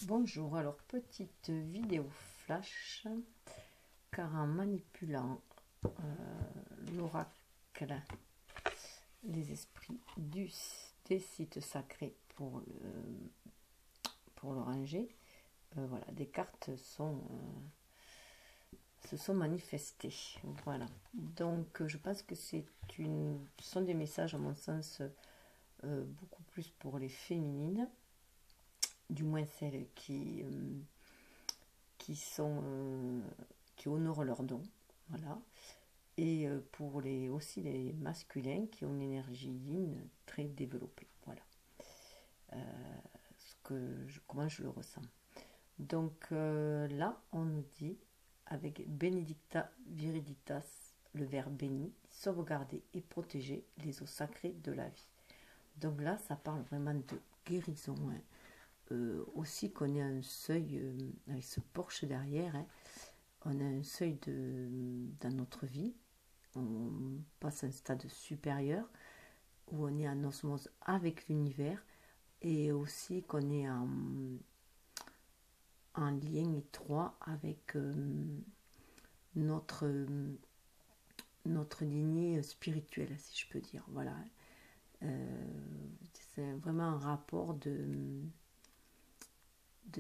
Bonjour, alors petite vidéo flash, car en manipulant l'oracle, les esprits des sites sacrés pour le ranger, voilà, des cartes se sont manifestées. Voilà, donc je pense que ce sont des messages à mon sens beaucoup plus pour les féminines, du moins celles qui honorent leurs dons, voilà, et pour aussi les masculins qui ont une énergie yin très développée, voilà, comment je le ressens. Donc là on nous dit avec Benedicta Viriditas, le verbe béni, sauvegarder et protéger les eaux sacrées de la vie. Donc là ça parle vraiment de guérison, hein. Aussi qu'on ait un seuil avec ce porche derrière, hein, on a un seuil dans notre vie, on passe à un stade supérieur où on est en osmose avec l'univers et aussi qu'on est en lien étroit avec notre lignée spirituelle, si je peux dire, voilà. C'est vraiment un rapport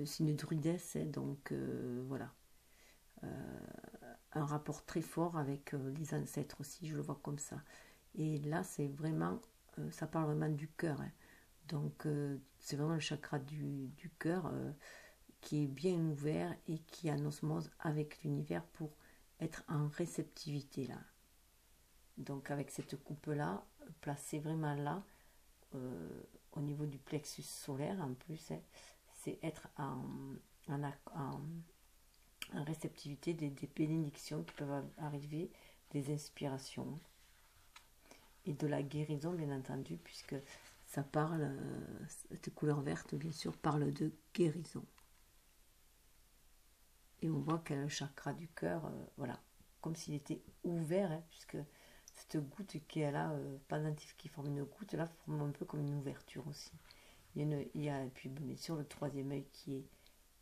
c'est une druidesse, hein, donc voilà, un rapport très fort avec les ancêtres aussi, je le vois comme ça. Et là c'est vraiment ça parle vraiment du cœur, hein. Donc c'est vraiment le chakra du cœur qui est bien ouvert et qui est en osmose avec l'univers pour être en réceptivité là. Donc avec cette coupe là placée vraiment là, au niveau du plexus solaire en plus, hein, c'est être en réceptivité des bénédictions qui peuvent arriver, des inspirations et de la guérison, bien entendu, puisque ça parle, cette couleur verte, bien sûr, parle de guérison. Et on voit qu'elle a le chakra du cœur, voilà, comme s'il était ouvert, hein, puisque cette goutte qui est là, pendentif qui forme une goutte, là, forme un peu comme une ouverture aussi. Il y a puis bien sûr le troisième œil qui est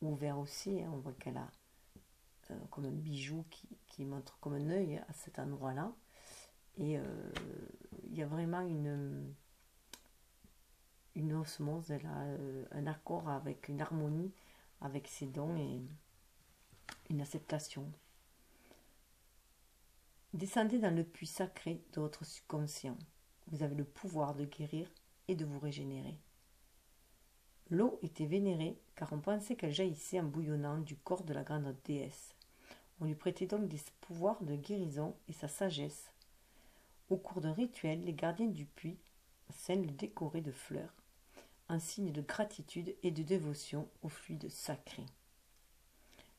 ouvert aussi, hein, on voit qu'elle a comme un bijou qui montre comme un œil à cet endroit-là. Et il y a vraiment une osmose, elle a un accord avec une harmonie avec ses dons et une acceptation. Descendez dans le puits sacré de votre subconscient. Vous avez le pouvoir de guérir et de vous régénérer. L'eau était vénérée car on pensait qu'elle jaillissait en bouillonnant du corps de la grande déesse. On lui prêtait donc des pouvoirs de guérison et sa sagesse. Au cours d'un rituel, les gardiens du puits saints le décoraient de fleurs, en signe de gratitude et de dévotion au fluide sacré.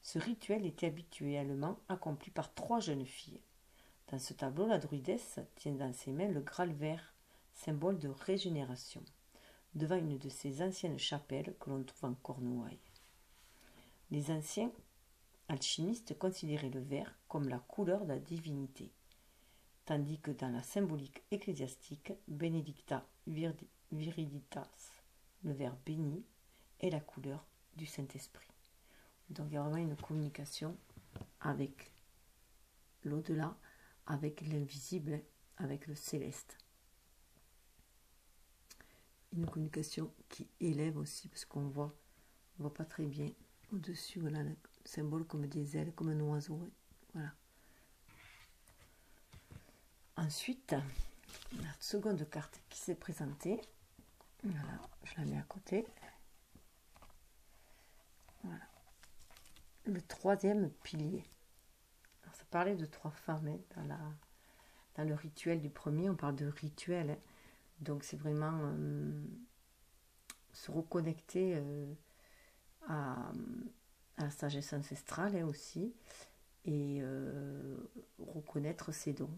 Ce rituel était habituellement accompli par 3 jeunes filles. Dans ce tableau, la druidesse tient dans ses mains le Graal vert, symbole de régénération, devant une de ces anciennes chapelles que l'on trouve en Cornouailles. Les anciens alchimistes considéraient le vert comme la couleur de la divinité, tandis que dans la symbolique ecclésiastique, Benedicta Viriditas, le vert béni, est la couleur du Saint-Esprit. Donc il y a vraiment une communication avec l'au-delà, avec l'invisible, avec le céleste. Une communication qui élève aussi, parce qu'on voit pas très bien au-dessus, voilà, le symbole comme des ailes, comme un oiseau, voilà. Ensuite, la seconde carte qui s'est présentée, voilà, je la mets à côté. Voilà. Le troisième pilier. Alors, ça parlait de 3 femmes, hein, dans le rituel du premier, on parle de rituel, hein. Donc c'est vraiment se reconnecter à la sagesse ancestrale, hein, aussi, et reconnaître ses dons.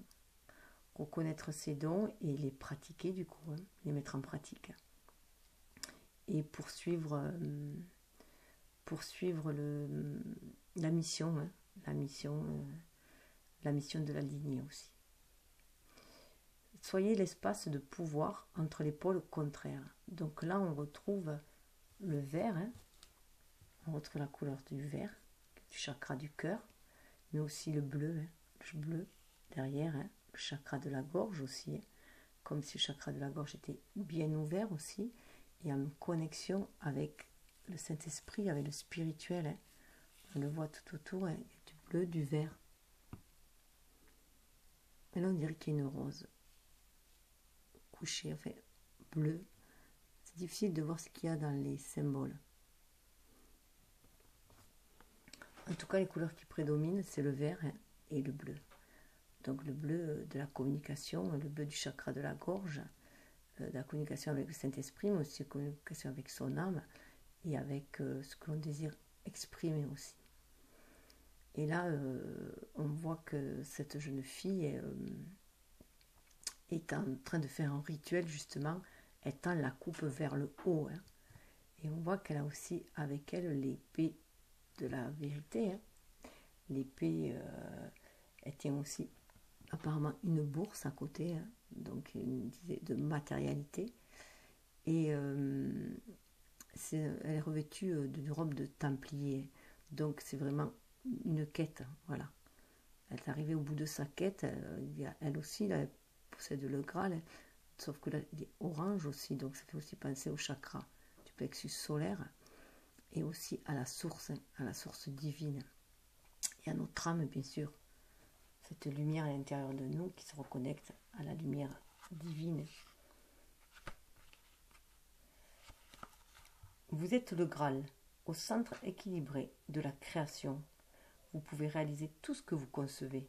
Reconnaître ses dons et les pratiquer du coup, hein, les mettre en pratique. Et poursuivre la mission, hein, la mission de la lignée aussi. Soyez l'espace de pouvoir entre les pôles contraires. Donc là, on retrouve le vert, hein, on retrouve la couleur du vert, du chakra du cœur, mais aussi le bleu, le bleu derrière, le chakra de la gorge aussi, comme si le chakra de la gorge était bien ouvert aussi, et en connexion avec le Saint-Esprit, avec le spirituel. On le voit tout autour, il y a du bleu, du vert. Et là, on dirait qu'il y a une rose couchée, enfin, bleue. C'est difficile de voir ce qu'il y a dans les symboles. En tout cas, les couleurs qui prédominent, c'est le vert et le bleu. Donc le bleu de la communication, le bleu du chakra de la gorge, de la communication avec le Saint-Esprit, mais aussi la communication avec son âme et avec ce que l'on désire exprimer aussi. Et là, on voit que cette jeune fille est en train de faire un rituel, justement, elle tend la coupe vers le haut. Et on voit qu'elle a aussi avec elle l'épée de la vérité. L'épée, elle tient aussi apparemment une bourse à côté, donc une idée de matérialité. Et elle est revêtue d'une robe de templier. Donc c'est vraiment une quête, voilà. Elle est arrivée au bout de sa quête, elle aussi, là, elle possède le Graal, sauf que là, il est orange aussi, donc ça fait aussi penser au chakra du plexus solaire, et aussi à la source divine, et à notre âme, bien sûr, cette lumière à l'intérieur de nous qui se reconnecte à la lumière divine. Vous êtes le Graal, au centre équilibré de la création. Vous pouvez réaliser tout ce que vous concevez.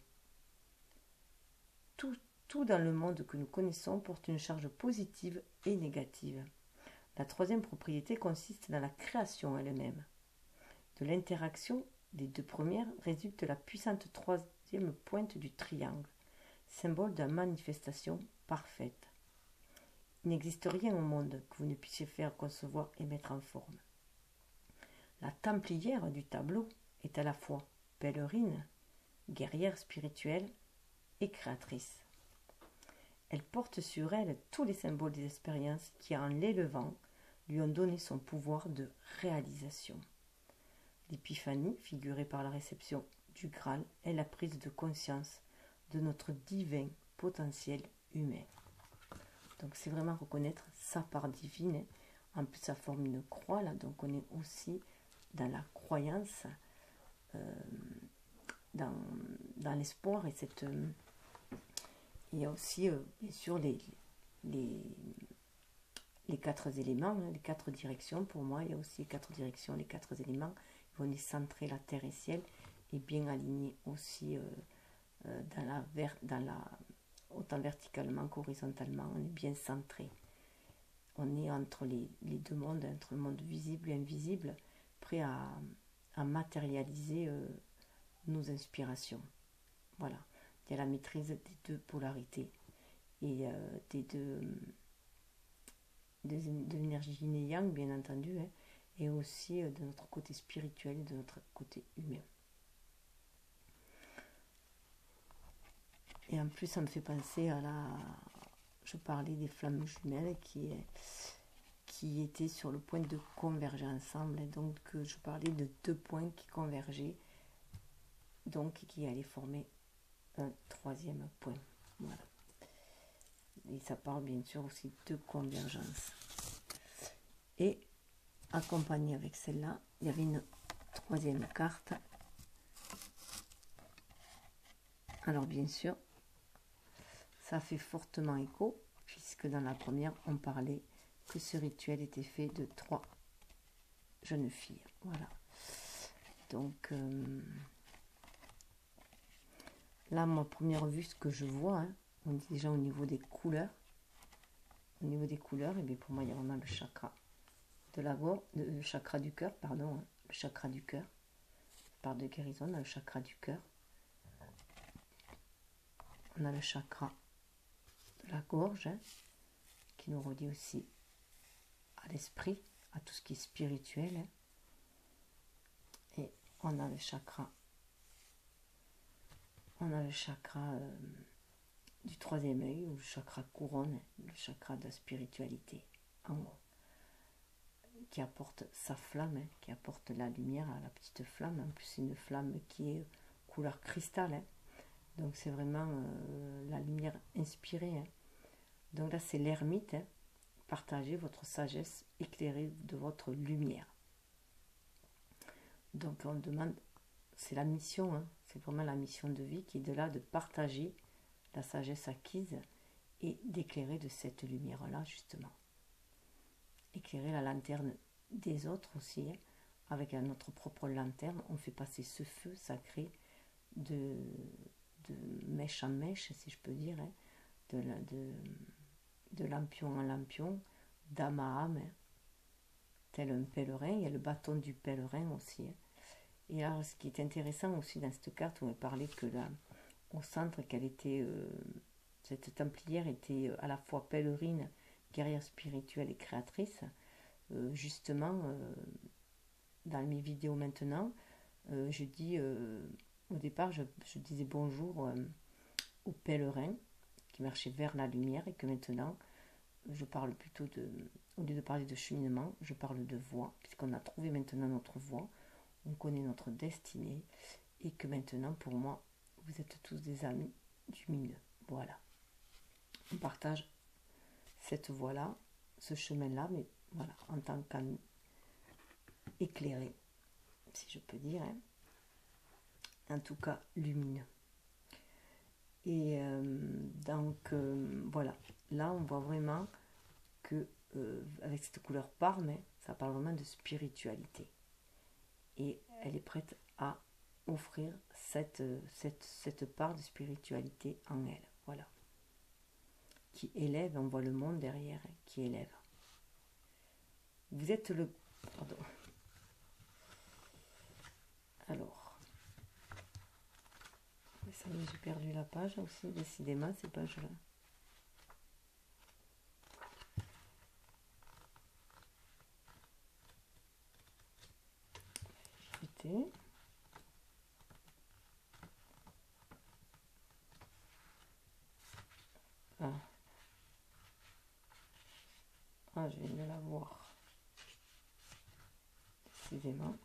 Tout dans le monde que nous connaissons porte une charge positive et négative. La troisième propriété consiste dans la création elle-même. De l'interaction des deux premières résulte la puissante troisième pointe du triangle, symbole de la manifestation parfaite. Il n'existe rien au monde que vous ne puissiez faire concevoir et mettre en forme. La templière du tableau est à la fois pèlerine, guerrière spirituelle et créatrice. Elle porte sur elle tous les symboles des expériences qui, en l'élevant, lui ont donné son pouvoir de réalisation. L'épiphanie, figurée par la réception du Graal, est la prise de conscience de notre divin potentiel humain. Donc c'est vraiment reconnaître sa part divine. En plus, ça forme une croix, là, donc on est aussi dans la croyance, dans l'espoir, et il y a aussi, bien sûr, les 4 éléments, les 4 directions. Pour moi, il y a aussi les 4 directions, les 4 éléments. Ils vont centrer la terre et ciel, et bien aligner aussi autant verticalement qu'horizontalement. On est bien centré. On est entre les deux mondes, entre le monde visible et invisible, prêt à matérialiser nos inspirations. Voilà. Il y a la maîtrise des deux polarités et de l'énergie yin et yang, bien entendu, et aussi de notre côté spirituel et de notre côté humain. Et en plus, ça me fait penser à je parlais des flammes jumelles qui étaient sur le point de converger ensemble. Et donc, je parlais de 2 points qui convergeaient, donc qui allaient former un 3e point. Voilà. Et ça parle bien sûr aussi de convergence. Et accompagné avec celle-là, il y avait une 3e carte. Alors bien sûr, ça fait fortement écho, puisque dans la première, on parlait que ce rituel était fait de 3 jeunes filles. Voilà. Donc là, ma première vue, ce que je vois, on dit déjà au niveau des couleurs. Au niveau des couleurs, et bien pour moi, il y a vraiment le chakra de la gorge, le chakra du cœur, pardon, le chakra du cœur. Je parle de guérison, on a le chakra du cœur. On a le chakra de la gorge, qui nous relie aussi à l'esprit, à tout ce qui est spirituel. Et on a le chakra du 3e œil, ou le chakra couronne, le chakra de la spiritualité, en haut. qui apporte sa flamme, hein, qui apporte la lumière à la petite flamme. En plus, c'est une flamme qui est couleur cristal. Hein. Donc, c'est vraiment la lumière inspirée. Hein. Donc là, c'est l'ermite. Hein. Partagez votre sagesse, éclairée de votre lumière. Donc, on demande, c'est la mission, hein, c'est vraiment la mission de vie qui est de là de partager la sagesse acquise et d'éclairer de cette lumière-là, justement. Éclairer la lanterne des autres aussi, hein. Avec notre propre lanterne, on fait passer ce feu sacré de mèche en mèche, si je peux dire, hein, de lampion en lampion, d'âme à âme, hein, tel un pèlerin. Il y a le bâton du pèlerin aussi. Hein. Et là, ce qui est intéressant aussi dans cette carte, on m'a parlé que là, au centre, qu'elle était, cette templière était à la fois pèlerine, guerrière spirituelle et créatrice. Justement, dans mes vidéos maintenant, je dis, au départ, je disais bonjour aux pèlerins qui marchaient vers la lumière et que maintenant, je parle plutôt de, au lieu de parler de cheminement, je parle de voie, puisqu'on a trouvé maintenant notre voie, on connaît notre destinée et que maintenant, pour moi, vous êtes tous des amis du milieu. Voilà. On partage cette voie-là, ce chemin-là, mais voilà, en tant qu'amis éclairés, si je peux dire, hein. En tout cas lumineux. Et donc, voilà, là, on voit vraiment que, avec cette couleur parme, hein, ça parle vraiment de spiritualité. Et elle est prête à offrir cette part de spiritualité en elle. Voilà. Qui élève, on voit le monde derrière, hein, qui élève. Vous êtes le... Pardon. Alors. Ça y est, j'ai perdu la page aussi, décidément, ces pages-là. J'étais... Ah, je viens de la voir. Décidément.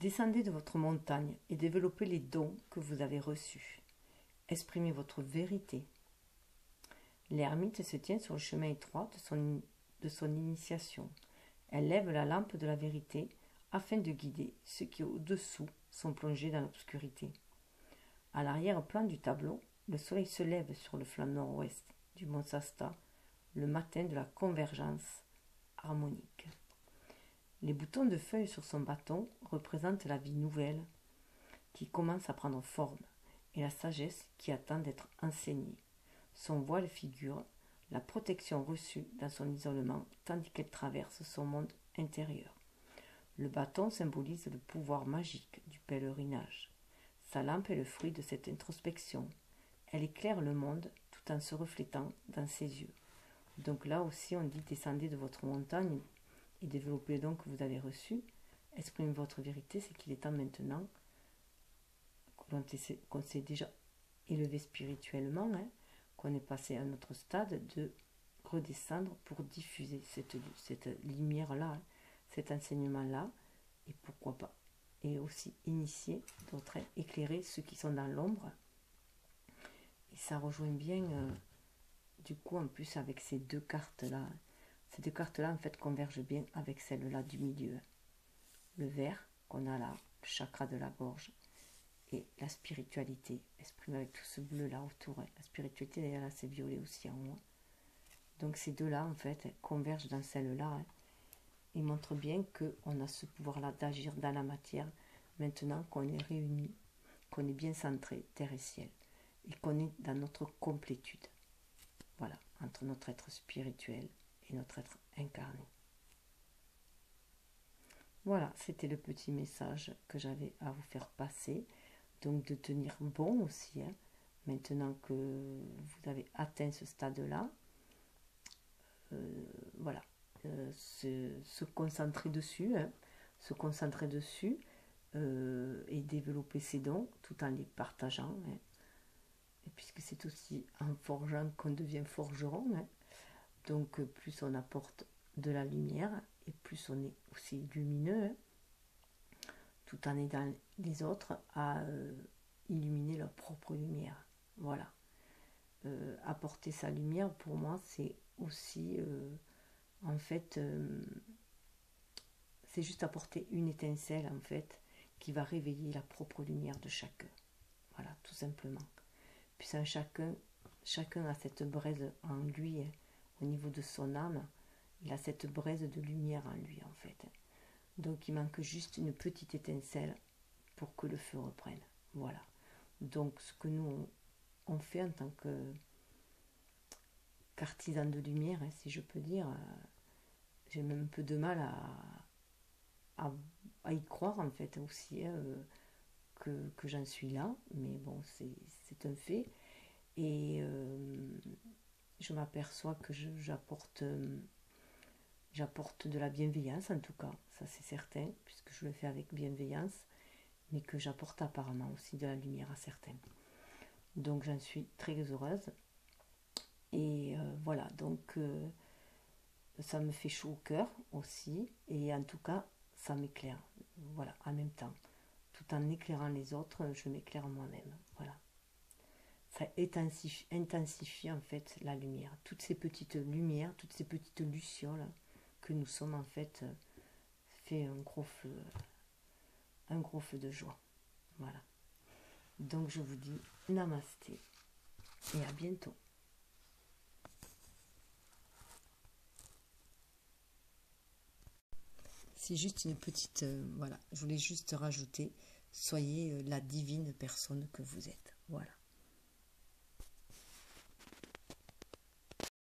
Descendez de votre montagne et développez les dons que vous avez reçus. Exprimez votre vérité. L'ermite se tient sur le chemin étroit de son initiation. Elle lève la lampe de la vérité afin de guider ceux qui au-dessous sont plongés dans l'obscurité. À l'arrière-plan du tableau, le soleil se lève sur le flanc nord-ouest du mont Shasta, le matin de la convergence harmonique. Les boutons de feuilles sur son bâton représentent la vie nouvelle qui commence à prendre forme et la sagesse qui attend d'être enseignée. Son voile figure la protection reçue dans son isolement tandis qu'elle traverse son monde intérieur. Le bâton symbolise le pouvoir magique du pèlerinage. Sa lampe est le fruit de cette introspection. Elle éclaire le monde tout en se reflétant dans ses yeux. Donc là aussi on dit descendez de votre montagne et développez donc que vous avez reçu. Exprimez votre vérité, c'est qu'il est temps maintenant qu'on s'est déjà élevé spirituellement, hein, qu'on est passé à un autre stade, de redescendre pour diffuser cette lumière-là, hein, cet enseignement-là, et pourquoi pas, et aussi initier d'autres, hein, éclairer ceux qui sont dans l'ombre. Et ça rejoint bien, du coup, en plus, avec ces deux cartes-là. Ces deux cartes-là, en fait, convergent bien avec celle-là du milieu. Le vert qu'on a là, le chakra de la gorge, et la spiritualité, exprimée avec tout ce bleu-là autour. La spiritualité, d'ailleurs, là, c'est violet aussi en haut. Donc ces deux-là, en fait, convergent dans celle-là. Hein, et montrent bien qu'on a ce pouvoir-là d'agir dans la matière, maintenant qu'on est réunis, qu'on est bien centré, terre et ciel, et qu'on est dans notre complétude. Voilà, entre notre être spirituel et notre être incarné. Voilà, c'était le petit message que j'avais à vous faire passer. Donc de tenir bon aussi, hein, maintenant que vous avez atteint ce stade-là. Voilà, se concentrer dessus, hein, se concentrer dessus et développer ses dons tout en les partageant. Hein. Et puisque c'est aussi en forgeant qu'on devient forgeron. Hein. Donc plus on apporte de la lumière, et plus on est aussi lumineux, hein, tout en aidant les autres à illuminer leur propre lumière. Voilà. Apporter sa lumière, pour moi, c'est aussi, en fait, c'est juste apporter une étincelle, en fait, qui va réveiller la propre lumière de chacun. Voilà, tout simplement. Puis chacun a cette braise en lui, hein, au niveau de son âme, il a cette braise de lumière en lui, en fait. Donc il manque juste une petite étincelle pour que le feu reprenne. Voilà. Donc ce que nous on fait en tant qu'artisan de lumière, hein, si je peux dire, j'ai même un peu de mal à y croire en fait aussi, hein, que j'en suis là, mais bon, c'est un fait. Et je m'aperçois que j'apporte de la bienveillance, en tout cas, ça c'est certain, puisque je le fais avec bienveillance, mais que j'apporte apparemment aussi de la lumière à certains. Donc j'en suis très heureuse. Et voilà, donc ça me fait chaud au cœur aussi, et en tout cas, ça m'éclaire, voilà, en même temps. Tout en éclairant les autres, je m'éclaire moi-même, voilà. Ça intensifie en fait la lumière. Toutes ces petites lumières, toutes ces petites lucioles que nous sommes en fait, fait un gros feu de joie. Voilà. Donc je vous dis namasté et à bientôt. C'est juste une petite, voilà, je voulais juste rajouter, soyez la divine personne que vous êtes. Voilà.